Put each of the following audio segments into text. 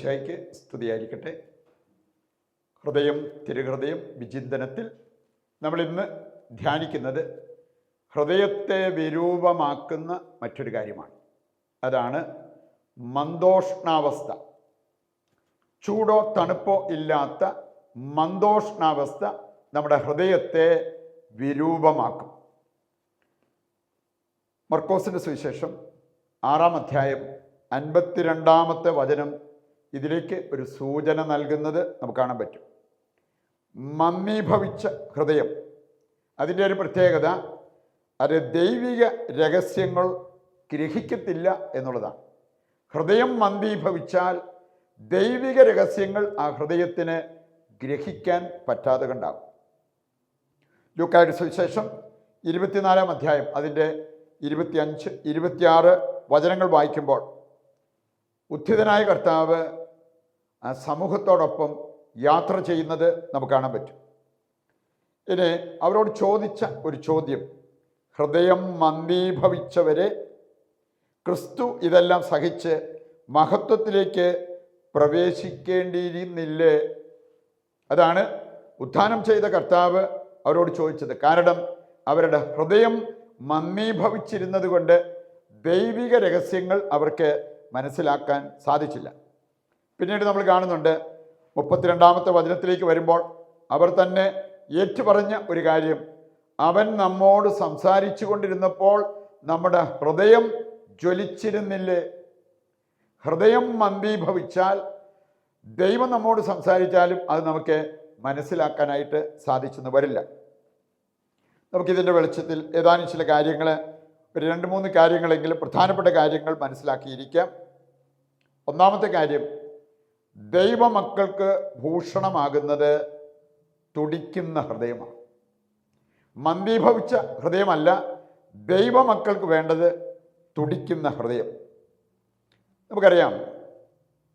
ഈശോമിശിഹായ്ക്ക് സ്തുതിയായിരിക്കട്ടെ. ഹൃദയം തിരുഹൃദയം വിചിന്തനത്തിൽ നമ്മൾ ഇന്ന് ധ്യാനിക്കുന്നത് ഹൃദയത്തെ വിരൂപമാക്കുന്ന മറ്റൊരു കാര്യമാണ്. അതാണ് മന്ദോഷ്ണാവസ്ഥ. ചൂടോ തണുപ്പോ ഇല്ലാത്ത മന്ദോഷ്ണാവസ്ഥ നമ്മുടെ ഹൃദയത്തെ വിരൂപമാക്കും. മർക്കോസിൻ്റെ സുവിശേഷം 6-ാം അധ്യായം 52-ാമത്തെ വചനം ഇതിലേക്ക് ഒരു സൂചന നൽകുന്നത് നമുക്ക് കാണാൻ പറ്റും. മന്ദീഭവിച്ച ഹൃദയം, അതിൻ്റെ ഒരു പ്രത്യേകത അത് ദൈവിക രഹസ്യങ്ങൾ ഗ്രഹിക്കത്തില്ല എന്നുള്ളതാണ്. ഹൃദയം മന്ദീഭവിച്ചാൽ ദൈവിക രഹസ്യങ്ങൾ ആ ഹൃദയത്തിന് ഗ്രഹിക്കാൻ പറ്റാതെ കണ്ടാകും. ലൂക്കായുടെ സുവിശേഷം 24-ാം അധ്യായം അതിൻ്റെ 25, 26 വചനങ്ങൾ വായിക്കുമ്പോൾ ഉത്ഥിതനായ കർത്താവ് ആ സമൂഹത്തോടൊപ്പം യാത്ര ചെയ്യുന്നത് നമുക്ക് കാണാൻ പറ്റും. ഇനി അവരോട് ചോദിച്ച ഒരു ചോദ്യം, ഹൃദയം മന്ദീഭവിച്ചവരെ ക്രിസ്തു ഇതെല്ലാം സഹിച്ച് മഹത്വത്തിലേക്ക് പ്രവേശിക്കേണ്ടിയിരുന്നില്ലേ? അതാണ് ഉത്ഥാനം ചെയ്ത കർത്താവ് അവരോട് ചോദിച്ചത്. കാരണം അവരുടെ ഹൃദയം മന്ദീഭവിച്ചിരുന്നത് കൊണ്ട് ദൈവിക രഹസ്യങ്ങൾ അവർക്ക് മനസ്സിലാക്കാൻ സാധിച്ചില്ല. പിന്നീട് നമ്മൾ കാണുന്നുണ്ട് 32-ാമത്തെ വചനത്തിലേക്ക് വരുമ്പോൾ അവർ തന്നെ ഏറ്റുപറഞ്ഞ ഒരു കാര്യം, അവൻ നമ്മോട് സംസാരിച്ചു കൊണ്ടിരുന്നപ്പോൾ നമ്മുടെ ഹൃദയം ജ്വലിച്ചിരുന്നില്ലേ? ഹൃദയം മന്ദീഭവിച്ചാൽ ദൈവം നമ്മോട് സംസാരിച്ചാലും അത് നമുക്ക് മനസ്സിലാക്കാനായിട്ട് സാധിച്ചെന്ന് വരില്ല. നമുക്കിതിൻ്റെ വെളിച്ചത്തിൽ ഏതാനും ചില കാര്യങ്ങൾ, ഒരു 2-3 കാര്യങ്ങളെങ്കിലും പ്രധാനപ്പെട്ട കാര്യങ്ങൾ മനസ്സിലാക്കിയിരിക്കാം. ഒന്നാമത്തെ കാര്യം, ദൈവമക്കൾക്ക് ഭൂഷണമാകുന്നത് തുടിക്കുന്ന ഹൃദയമാണ്. മന്ദീഭവിച്ച ഹൃദയമല്ല ദൈവമക്കൾക്ക് വേണ്ടത്, തുടിക്കുന്ന ഹൃദയം. നമുക്കറിയാം,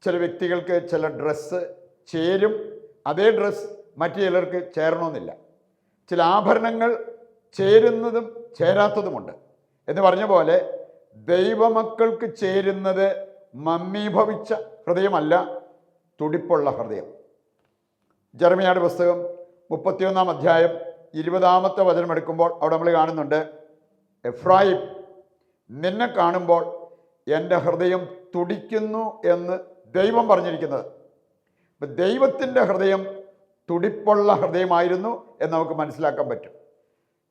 ചില വ്യക്തികൾക്ക് ചില ഡ്രസ്സ് ചേരും, അതേ ഡ്രസ്സ് മറ്റു ചിലർക്ക് ചേരണമെന്നില്ല. ചില ആഭരണങ്ങൾ ചേരുന്നതും ചേരാത്തതുമുണ്ട്. എന്ന് പറഞ്ഞ പോലെ ദൈവമക്കൾക്ക് ചേരുന്നത് മന്ദീഭവിച്ച ഹൃദയമല്ല, തുടിപ്പുള്ള ഹൃദയം. ജെറമ്യായുടെ പുസ്തകം 31-ാം അധ്യായം 20-ാമത്തെ വചനം എടുക്കുമ്പോൾ അവിടെ നമ്മൾ കാണുന്നുണ്ട്, എഫ്രായിം, നിന്നെ കാണുമ്പോൾ എൻ്റെ ഹൃദയം തുടിക്കുന്നു എന്ന് ദൈവം പറഞ്ഞിരിക്കുന്നത്. അപ്പം ദൈവത്തിൻ്റെ ഹൃദയം തുടിപ്പുള്ള ഹൃദയമായിരുന്നു എന്ന് നമുക്ക് മനസ്സിലാക്കാൻ പറ്റും.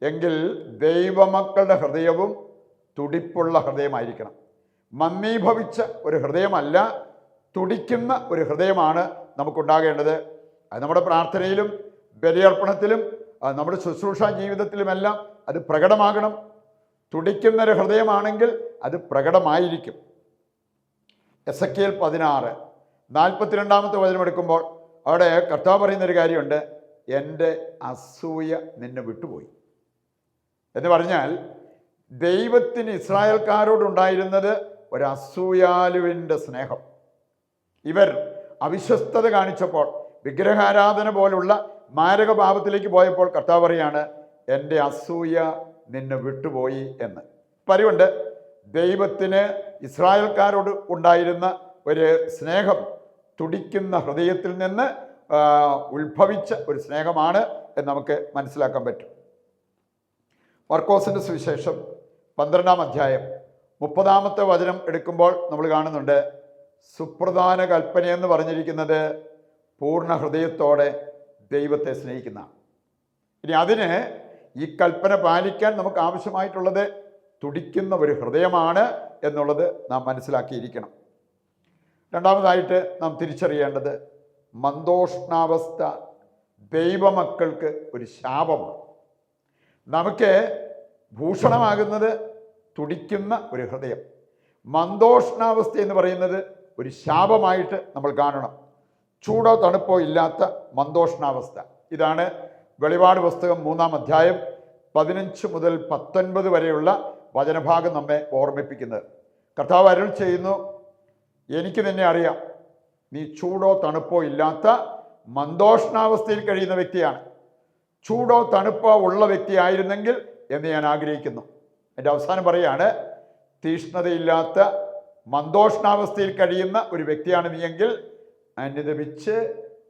എങ്കിൽ ദൈവമക്കളുടെ ഹൃദയവും തുടിപ്പുള്ള ഹൃദയമായിരിക്കണം. മന്ദീഭവിച്ച ഒരു ഹൃദയമല്ല, തുടിക്കുന്ന ഒരു ഹൃദയമാണ് നമുക്കുണ്ടാകേണ്ടത്. അത് നമ്മുടെ പ്രാർത്ഥനയിലും ബലിയർപ്പണത്തിലും നമ്മുടെ ശുശ്രൂഷാ ജീവിതത്തിലുമെല്ലാം അത് പ്രകടമാകണം. തുടിക്കുന്ന ഒരു ഹൃദയമാണെങ്കിൽ അത് പ്രകടമായിരിക്കും. എസെക്കിയേൽ 16, 42-ാമത്തെ വചനം എടുക്കുമ്പോൾ അവിടെ കർത്താവ് പറയുന്നൊരു കാര്യമുണ്ട്, എൻ്റെ അസൂയ നിന്നെ വിട്ടുപോയി എന്ന് പറഞ്ഞാൽ ദൈവത്തിന് ഇസ്രായേൽക്കാരോടുണ്ടായിരുന്നത് ഒരു അസൂയാലുവിൻ്റെ സ്നേഹം. ഇവർ അവിശ്വസ്തത കാണിച്ചപ്പോൾ, വിഗ്രഹാരാധന പോലുള്ള മാരകപാപത്തിലേക്ക് പോയപ്പോൾ കർത്താവ് പറയാണ്, എൻ്റെ അസൂയ നിന്നെ വിട്ടുപോയി എന്ന്. പറയുണ്ട്, ദൈവത്തിന് ഇസ്രായേൽക്കാരോട് ഉണ്ടായിരുന്ന ഒരു സ്നേഹം തുടിക്കുന്ന ഹൃദയത്തിൽ നിന്ന് ഉത്ഭവിച്ച ഒരു സ്നേഹമാണ് എന്ന് നമുക്ക് മനസ്സിലാക്കാൻ പറ്റും. മർക്കോസിൻ്റെ സുവിശേഷം 12-ാം അധ്യായം 30-ാമത്തെ വചനം എടുക്കുമ്പോൾ നമ്മൾ കാണുന്നുണ്ട്, സുപ്രധാന കൽപ്പനയെന്ന് പറഞ്ഞിരിക്കുന്നത് പൂർണ്ണ ഹൃദയത്തോടെ ദൈവത്തെ സ്നേഹിക്കുന്നതാണ്. ഇനി അതിന് ഈ കൽപ്പന പാലിക്കാൻ നമുക്ക് ആവശ്യമായിട്ടുള്ളത് തുടിക്കുന്ന ഒരു ഹൃദയമാണ് എന്നുള്ളത് നാം മനസ്സിലാക്കിയിരിക്കണം. രണ്ടാമതായിട്ട് നാം തിരിച്ചറിയേണ്ടത്, മന്ദോഷ്ണാവസ്ഥ ദൈവമക്കൾക്ക് ഒരു ശാപമാണ്. നമുക്ക് ഭൂഷണമാകുന്നത് തുടിക്കുന്ന ഒരു ഹൃദയം. മന്ദോഷ്ണാവസ്ഥ എന്ന് പറയുന്നത് ഒരു ശാപമായിട്ട് നമ്മൾ കാണണം. ചൂടോ തണുപ്പോ ഇല്ലാത്ത മന്ദോഷ്ണാവസ്ഥ. ഇതാണ് വെളിപാട് പുസ്തകം 3-ാം അധ്യായം 15 മുതൽ 19 വരെയുള്ള വചനഭാഗം നമ്മെ ഓർമ്മിപ്പിക്കുന്നത്. കർത്താവ് അരുൾ ചെയ്യുന്നു, എനിക്ക് നിന്നെ അറിയാം, നീ ചൂടോ തണുപ്പോ ഇല്ലാത്ത മന്ദോഷ്ണാവസ്ഥയിൽ കഴിയുന്ന വ്യക്തിയാണ്. ചൂടോ തണുപ്പോ ഉള്ള വ്യക്തിയായിരുന്നെങ്കിൽ എന്ന് ഞാൻ ആഗ്രഹിക്കുന്നു. എൻ്റെ അവസാനം പറയാണ്, തീഷ്ണതയില്ലാത്ത മന്ദോഷ്ണാവസ്ഥയിൽ കഴിയുന്ന ഒരു വ്യക്തിയാണ് നീയെങ്കിൽ അനുദപിച്ച്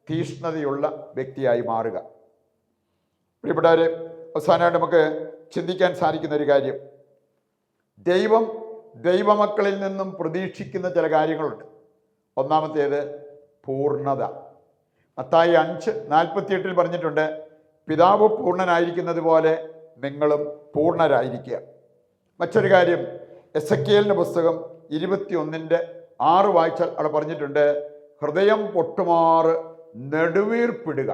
തീഷ്ണതയുള്ള വ്യക്തിയായി മാറുക. പ്രിയപ്പെട്ടവരെ, അവസാനമായിട്ട് നമുക്ക് ചിന്തിക്കാൻ സാധിക്കുന്ന ഒരു കാര്യം, ദൈവം ദൈവമക്കളിൽ നിന്നും പ്രതീക്ഷിക്കുന്ന ചില കാര്യങ്ങളുണ്ട്. ഒന്നാമത്തേത് പൂർണ്ണത. മത്തായി 5:48 പറഞ്ഞിട്ടുണ്ട്, പിതാവ് പൂർണ്ണനായിരിക്കുന്നത് പോലെ നിങ്ങളും പൂർണ്ണരായിരിക്കുക. മറ്റൊരു കാര്യം, എസെക്കിയേലിൻ്റെ പുസ്തകം 21:6 വായിച്ചാൽ അവിടെ പറഞ്ഞിട്ടുണ്ട്, ഹൃദയം പൊട്ടുമാറ് നെടുവീർപ്പിടുക.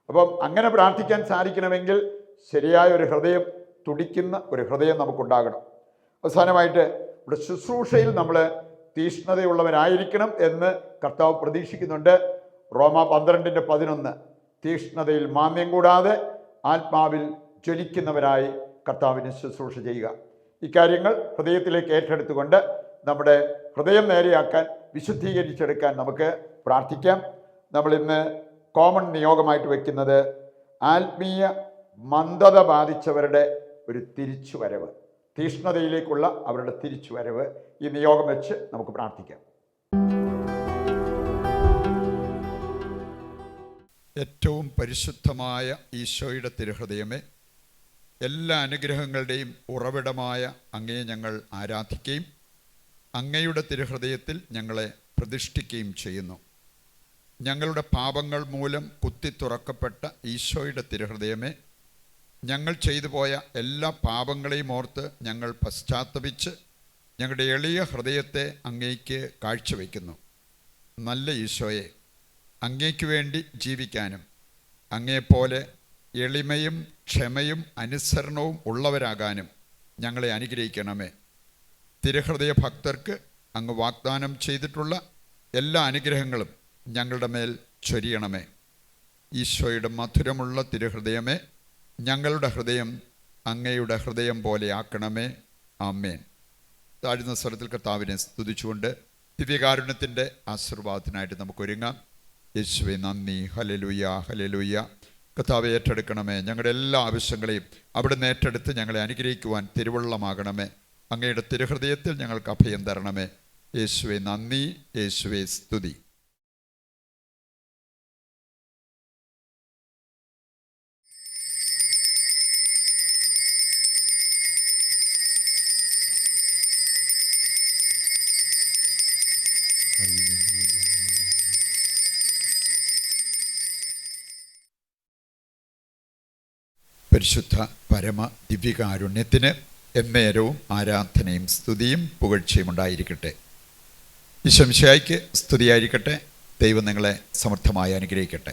അപ്പം അങ്ങനെ പ്രാർത്ഥിക്കാൻ സാധിക്കണമെങ്കിൽ ശരിയായ ഒരു ഹൃദയം, തുടിക്കുന്ന ഒരു ഹൃദയം നമുക്കുണ്ടാകണം. അവസാനമായിട്ട് ഇവിടെ ശുശ്രൂഷയിൽ നമ്മൾ തീഷ്ണതയുള്ളവരായിരിക്കണം എന്ന് കർത്താവ് പ്രതീക്ഷിക്കുന്നുണ്ട്. റോമ 12:11 തീഷ്ണതയിൽ മാന്യം കൂടാതെ ആത്മാവിൽ ജ്വലിക്കുന്നവരായി കർത്താവിന് ശുശ്രൂഷ ചെയ്യുക. ഇക്കാര്യങ്ങൾ ഹൃദയത്തിലേക്ക് ഏറ്റെടുത്തുകൊണ്ട് നമ്മുടെ ഹൃദയം നേരെയാക്കാൻ, വിശുദ്ധീകരിച്ചെടുക്കാൻ നമുക്ക് പ്രാർത്ഥിക്കാം. നമ്മളിന്ന് കോമൺ നിയോഗമായിട്ട് വയ്ക്കുന്നത് ആത്മീയ മന്ദത ബാധിച്ചവരുടെ ഒരു തിരിച്ചുവരവ്, തീഷ്ണതയിലേക്കുള്ള അവരുടെ തിരിച്ചുവരവ്. ഈ നിയോഗം വെച്ച് നമുക്ക് പ്രാർത്ഥിക്കാം. ഏറ്റവും പരിശുദ്ധമായ ഈശോയുടെ തിരുഹൃദയമേ, എല്ലാ അനുഗ്രഹങ്ങളുടെയും ഉറവിടമായ അങ്ങയെ ഞങ്ങൾ ആരാധിക്കുകയും അങ്ങയുടെ തിരുഹൃദയത്തിൽ ഞങ്ങളെ പ്രതിഷ്ഠിക്കുകയും ചെയ്യുന്നു. ഞങ്ങളുടെ പാപങ്ങൾ മൂലം കുത്തി തുറക്കപ്പെട്ട ഈശോയുടെ തിരുഹൃദയമേ, ഞങ്ങൾ ചെയ്തു പോയ എല്ലാ പാപങ്ങളെയും ഓർത്ത് ഞങ്ങൾ പശ്ചാത്തപിച്ച് ഞങ്ങളുടെ എളിയ ഹൃദയത്തെ അങ്ങേക്ക് കാഴ്ചവെക്കുന്നു. നല്ല ഈശോയെ, അങ്ങേക്ക് വേണ്ടി ജീവിക്കാനും അങ്ങേപ്പോലെ എളിമയും ക്ഷമയും അനുസരണവും ഉള്ളവരാകാനും ഞങ്ങളെ അനുഗ്രഹിക്കണമേ. തിരുഹൃദയ ഭക്തർക്ക് അങ്ങ് വാഗ്ദാനം ചെയ്തിട്ടുള്ള എല്ലാ അനുഗ്രഹങ്ങളും ഞങ്ങളുടെ മേൽ ചൊരിയണമേ. ഈശോയുടെ മധുരമുള്ള തിരുഹൃദയമേ, ഞങ്ങളുടെ ഹൃദയം അങ്ങയുടെ ഹൃദയം പോലെ ആക്കണമേ. ആമേൻ. താഴ്ന്ന സ്വരത്തിൽ കർത്താവിനെ സ്തുതിച്ചുകൊണ്ട് ദിവ്യകാരുണ്യത്തിൻ്റെ ആശീർവാദത്തിനായിട്ട് നമുക്ക് ഒരുങ്ങാം. യേശുവേ നന്ദി, ഹല്ലേലൂയ, ഹല്ലേലൂയ. കർത്താവെ ഏറ്റെടുക്കണമേ. ഞങ്ങളുടെ എല്ലാ ആവശ്യങ്ങളെയും അവിടുന്ന് ഏറ്റെടുത്ത് ഞങ്ങളെ അനുഗ്രഹിക്കുവാൻ തിരുവുള്ളമാകണമേ. അങ്ങയുടെ തിരുഹൃദയത്തിൽ ഞങ്ങൾക്ക് അഭയം തരണമേ. യേശുവേ നന്ദി, യേശുവേ സ്തുതി. പരിശുദ്ധ പരമ ദിവ്യകാരുണ്യത്തിന് എന്നേരവും ആരാധനയും സ്തുതിയും പുകഴ്ചയും ഉണ്ടായിരിക്കട്ടെ. ഈശോ മിശിഹായ്ക്ക് സ്തുതിയായിരിക്കട്ടെ. ദൈവം നിങ്ങളെ സമർത്ഥമായി അനുഗ്രഹിക്കട്ടെ.